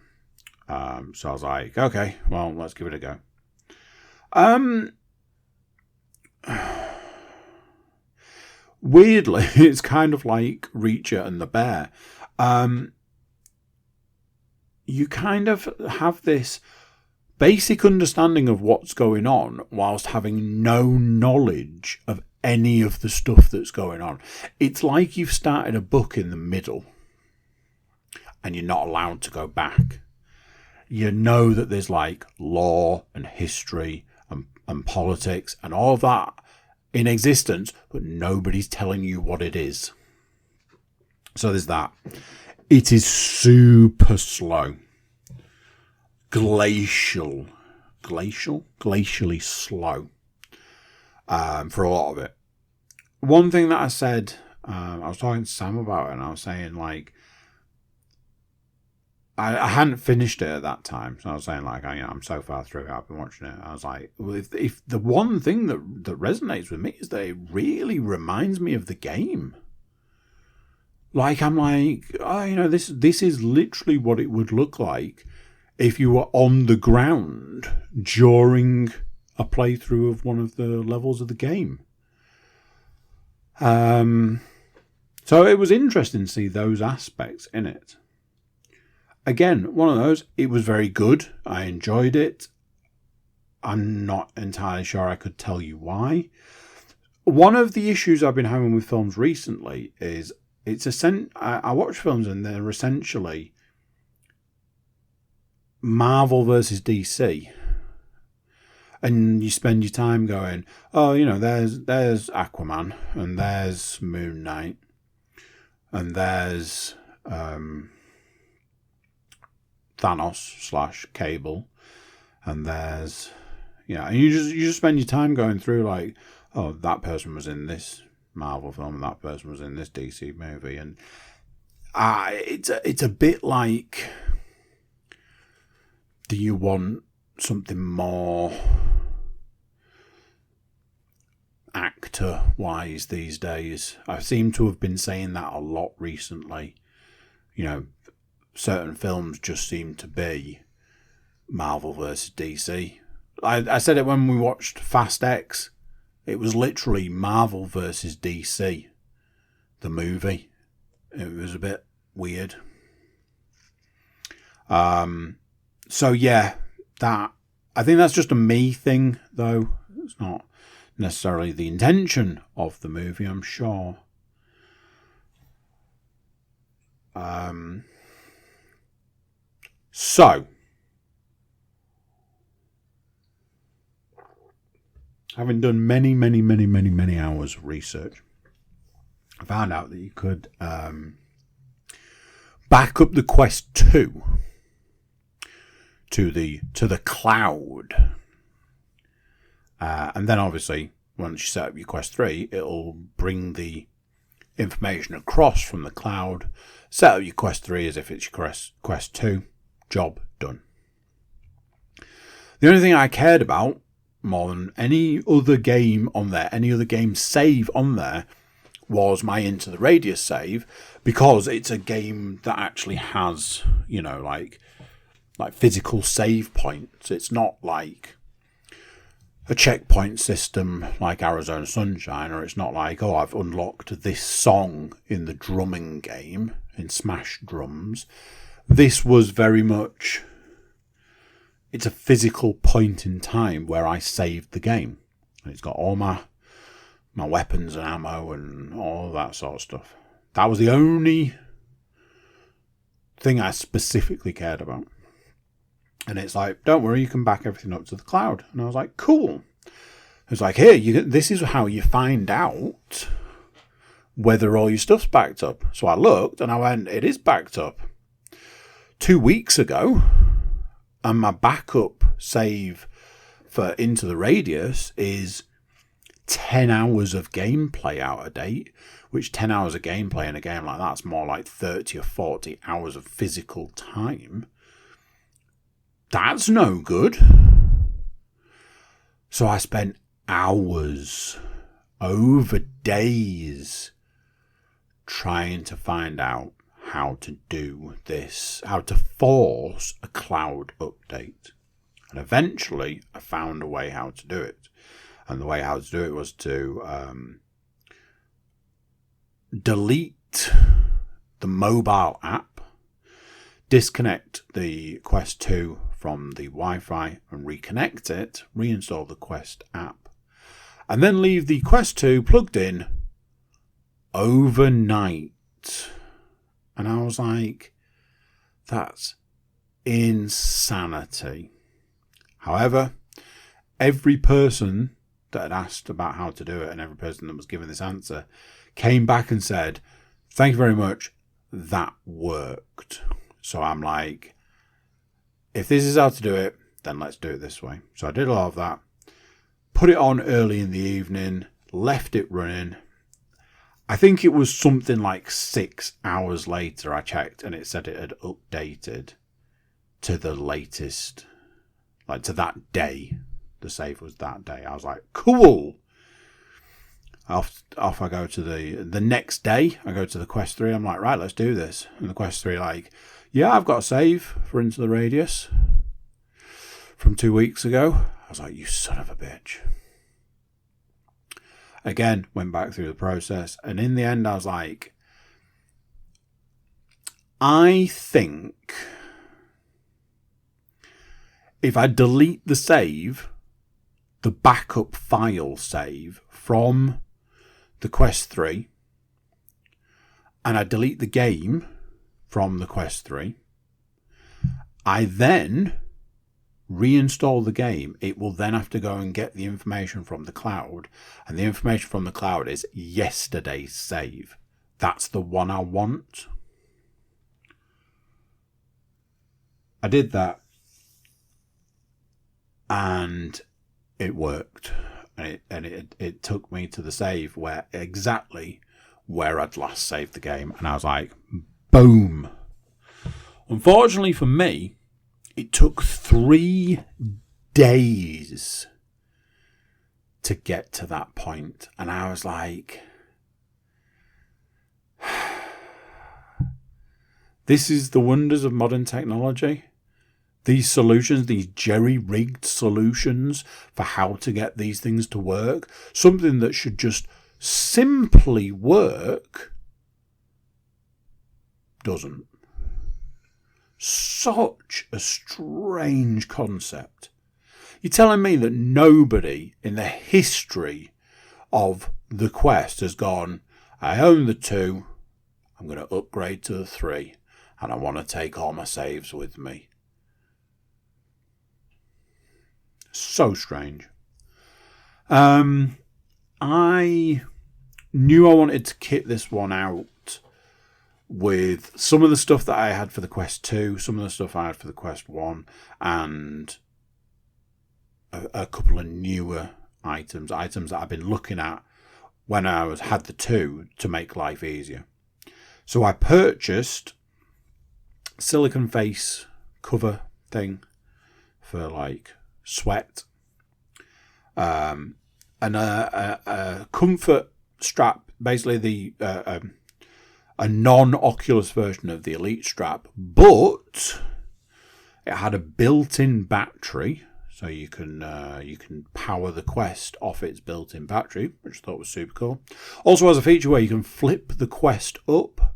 So I was like, okay, well, let's give it a go. Weirdly, it's kind of like Reacher and the Bear. You kind of have this basic understanding of what's going on whilst having no knowledge of any of the stuff that's going on. It's like you've started a book in the middle and you're not allowed to go back. You know that there's like law and history and politics and all of that in existence, but nobody's telling you what it is. So there's that. It is super slow. Glacially slow for a lot of it. One thing that I said, I was talking to Sam about it, and I was saying like, I hadn't finished it at that time, so I was saying like, I'm so far through it, I've been watching it. I was like, well, if the one thing that resonates with me is that it really reminds me of the game. Like I'm like, this is literally what it would look like if you were on the ground during a playthrough of one of the levels of the game. So it was interesting to see those aspects in it. Again, one of those, it was very good. I enjoyed it. I'm not entirely sure I could tell you why. One of the issues I've been having with films recently is I watch films and they're essentially Marvel versus DC. And you spend your time going, oh, there's Aquaman, and there's Moon Knight, and there's Thanos / Cable, and there's and you just spend your time going through like, oh, that person was in this Marvel film and that person was in this DC movie, and it's a bit like, do you want something more actor wise these days? I seem to have been saying that a lot recently. Certain films just seem to be Marvel versus DC. I said it when we watched Fast X. It was literally Marvel versus DC, the movie. It was a bit weird. So yeah, I think that's just a me thing, though. It's not necessarily the intention of the movie, I'm sure. So, having done many hours of research, I found out that you could back up the Quest 2 to the cloud, and then obviously once you set up your Quest 3, it'll bring the information across from the cloud. Set up your Quest 3 as if it's your Quest 2. Job done. The only thing I cared about more than any other game on there, any other game save on there, was my Into the Radius save, because it's a game that actually has, like physical save points. It's not like a checkpoint system like Arizona Sunshine, or it's not like, oh, I've unlocked this song in the drumming game, in Smash Drums. This was very much, it's a physical point in time where I saved the game. And it's got all my weapons and ammo and all that sort of stuff. That was the only thing I specifically cared about. And it's like, don't worry, you can back everything up to the cloud. And I was like, cool. It's like, here, this is how you find out whether all your stuff's backed up. So I looked and I went, it is backed up. 2 weeks ago, and my backup save for Into the Radius is 10 hours of gameplay out of date, which 10 hours of gameplay in a game like that's more like 30 or 40 hours of physical time. That's no good. So I spent hours, over days, trying to find out how to do this, how to force a cloud update. And eventually I found a way how to do it. And the way how to do it was to delete the mobile app, disconnect the Quest 2 from the Wi-Fi and reconnect it, reinstall the Quest app, and then leave the Quest 2 plugged in overnight. And I was like, that's insanity. However, every person that had asked about how to do it and every person that was given this answer came back and said, thank you very much, that worked. So I'm like, if this is how to do it, then let's do it this way. So I did a lot of that, put it on early in the evening, left it running. I think it was something like 6 hours later I checked and it said it had updated to the latest, like to that day. The save was that day. I was like, cool. Off I go to the next day. I go to the Quest 3. I'm like, right, let's do this. And the Quest 3 like, yeah, I've got a save for Into the Radius from 2 weeks ago. I was like, you son of a bitch. Again, went back through the process. And in the end, I was like, I think if I delete the save, the backup file save from the Quest 3, and I delete the game from the Quest 3, I then reinstall the game, it will then have to go and get the information from the cloud, and the information from the cloud is yesterday's save. That's the one I want. I did that and it worked, and it took me to the save where exactly where I'd last saved the game, and I was like, boom. Unfortunately for me, it took 3 days to get to that point. And I was like, this is the wonders of modern technology. these solutions, these jerry-rigged solutions for how to get these things to work, something that should just simply work, doesn't. Such a strange concept. You're telling me that nobody in the history of the Quest has gone, I own the 2, I'm going to upgrade to the 3, and I want to take all my saves with me. So strange. I knew I wanted to kit this one out with some of the stuff that I had for the Quest 2, some of the stuff I had for the Quest 1, and a couple of newer items that I've been looking at when I had the 2 to make life easier. So I purchased silicone face cover thing for like sweat, and a comfort strap, basically a non-Oculus version of the Elite strap, but it had a built-in battery, so you can power the Quest off its built-in battery, which I thought was super cool. Also has a feature where you can flip the Quest up.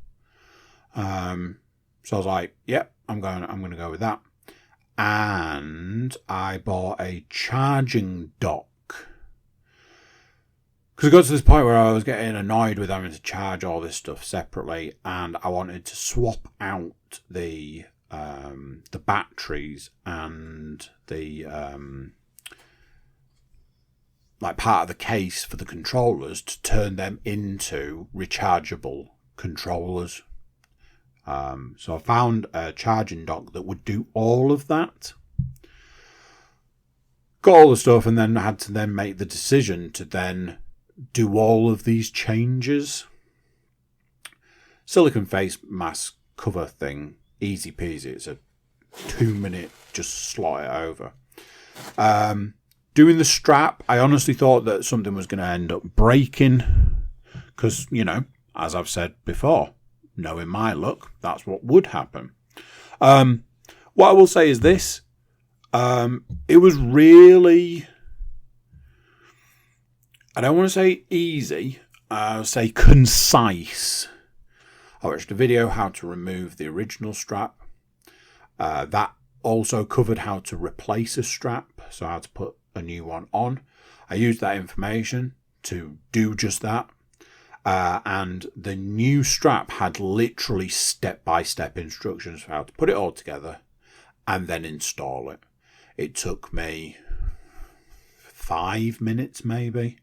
So I was like, yep, I'm going to go with that. And I bought a charging dock, because it got to this point where I was getting annoyed with having to charge all this stuff separately, and I wanted to swap out the batteries and the like part of the case for the controllers to turn them into rechargeable controllers. So I found a charging dock that would do all of that. Got all the stuff, and then had to then make the decision to then do all of these changes. Silicone face mask cover thing, easy peasy. It's a 2-minute, just slot it over. Doing the strap, I honestly thought that something was going to end up breaking, because, you know, as I've said before, knowing my luck, that's what would happen. What I will say is this. It was really, I don't want to say easy, I'll say concise. I watched a video how to remove the original strap. That also covered how to replace a strap, so how to put a new one on. I used that information to do just that. And the new strap had literally step-by-step instructions for how to put it all together and then install it. It took me 5 minutes maybe,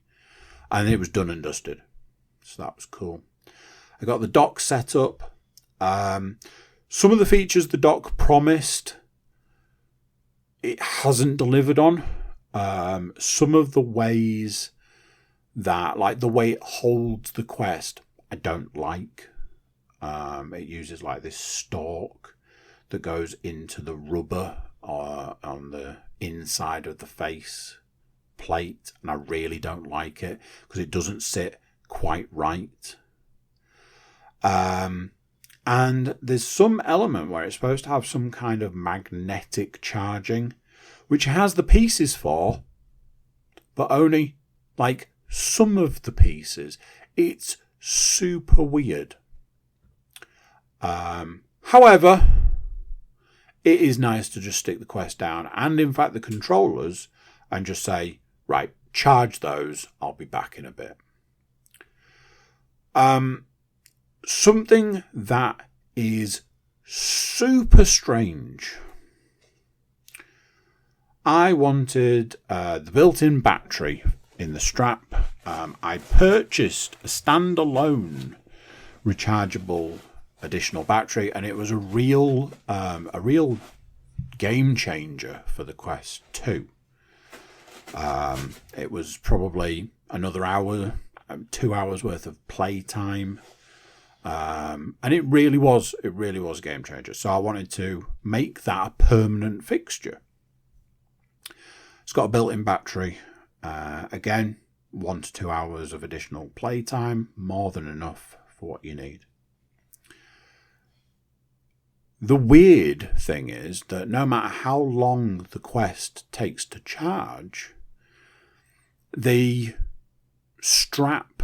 and it was done and dusted. So that was cool. I got the dock set up. Some of the features the dock promised, it hasn't delivered on. Some of the ways that, like the way it holds the Quest, I don't like. It uses like this stalk that goes into the rubber on the inside of the face plate, and I really don't like it because it doesn't sit quite right. And there's some element where it's supposed to have some kind of magnetic charging, which has the pieces for, but only like some of the pieces. It's super weird. However, it is nice to just stick the Quest down, and in fact the controllers, and just say, right, charge those, I'll be back in a bit. Something that is super strange. I wanted the built-in battery in the strap. I purchased a standalone rechargeable additional battery, and it was a real game changer for the Quest 2. It was probably another hour, 2 hours worth of play time. And it really was a game changer. So I wanted to make that a permanent fixture. It's got a built-in battery. Again, 1 to 2 hours of additional play time, more than enough for what you need. The weird thing is that no matter how long the Quest takes to charge, the strap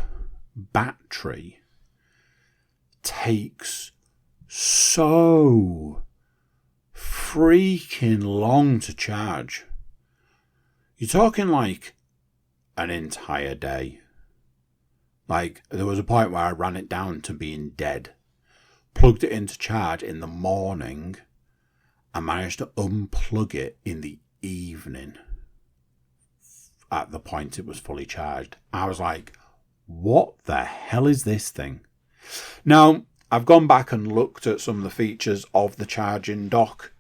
battery takes so freaking long to charge. You're talking like an entire day. Like, there was a point where I ran it down to being dead, plugged it into charge in the morning, and managed to unplug it in the evening at the point it was fully charged. I was like, what the hell is this thing? Now, I've gone back and looked at some of the features of the charging dock,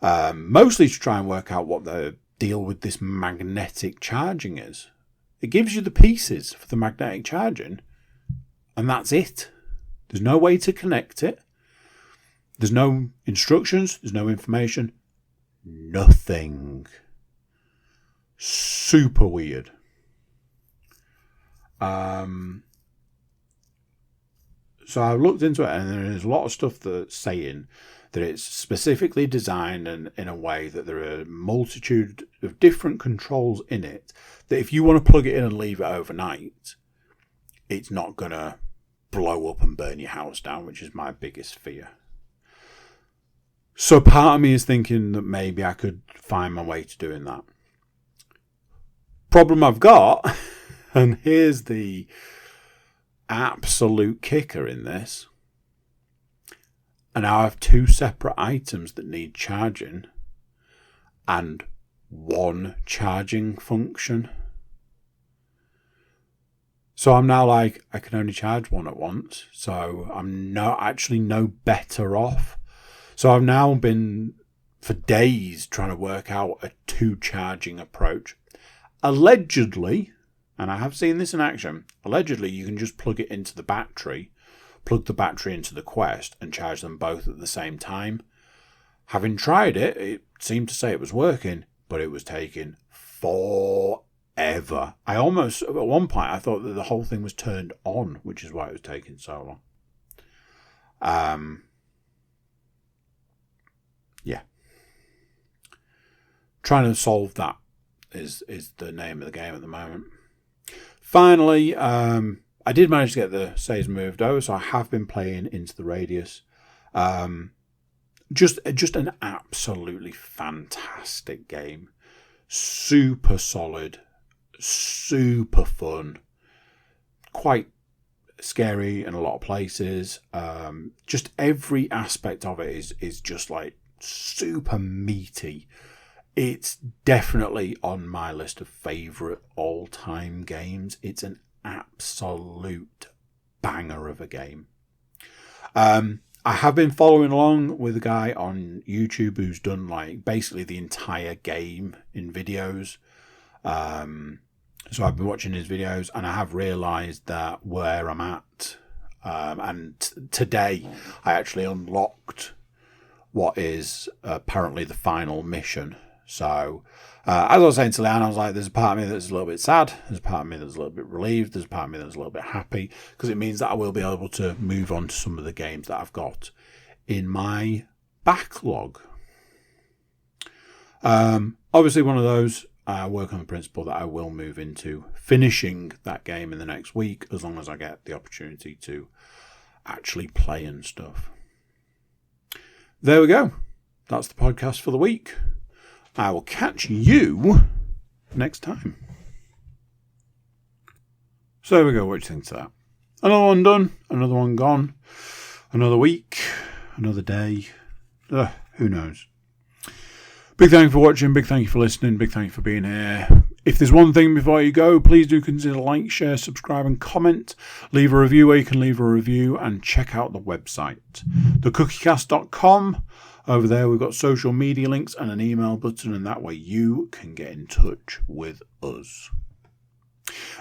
mostly to try and work out what the deal with this magnetic charging is. It gives you the pieces for the magnetic charging, and that's it. There's no way to connect it. There's no instructions. There's no information. Nothing. Super weird. So I looked into it, and there's a lot of stuff that's saying that it's specifically designed in a way that there are a multitude of different controls in it, that if you want to plug it in and leave it overnight, it's not going to blow up and burn your house down, which is my biggest fear. So part of me is thinking that maybe I could find my way to doing that. Problem I've got, and here's the absolute kicker in this, and I have two separate items that need charging and one charging function. So I'm now like, I can only charge one at once, so I'm no better off. So I've now been for days trying to work out a two charging approach. Allegedly, and I have seen this in action, allegedly you can just plug it into the battery, plug the battery into the Quest and charge them both at the same time. Having tried it, it seemed to say it was working, but it was taking forever. I almost, at one point, I thought that the whole thing was turned on, which is why it was taking so long. Yeah. Trying to solve that is the name of the game at the moment. Finally, I did manage to get the saves moved over, so I have been playing Into the Radius. Just an absolutely fantastic game. Super solid, super fun, quite scary in a lot of places. Just every aspect of it is just like super meaty. It's definitely on my list of favourite all-time games. It's an absolute banger of a game. I have been following along with a guy on YouTube who's done like basically the entire game in videos. So I've been watching his videos, and I have realised that where I'm at, and today I actually unlocked what is apparently the final mission. So, as I was saying to Leanne, I was like, there's a part of me that's a little bit sad, there's a part of me that's a little bit relieved, there's a part of me that's a little bit happy, because it means that I will be able to move on to some of the games that I've got in my backlog. Obviously one of those, I work on the principle that I will move into finishing that game in the next week, as long as I get the opportunity to actually play and stuff. There we go. That's the podcast for the week. I will catch you next time. So there we go. What do you think of that? Another one done. Another one gone. Another week. Another day. Who knows? Big thank you for watching. Big thank you for listening. Big thank you for being here. If there's one thing before you go, please do consider like, share, subscribe and comment. Leave a review where you can leave a review, and check out the website, thecookiecast.com. Over there we've got social media links and an email button, and that way you can get in touch with us.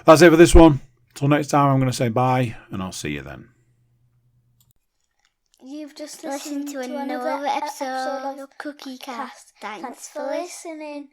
That's it for this one. Till next time, I'm going to say bye, and I'll see you then. You've just listened to another episode of Cookie Cast. Thanks for listening.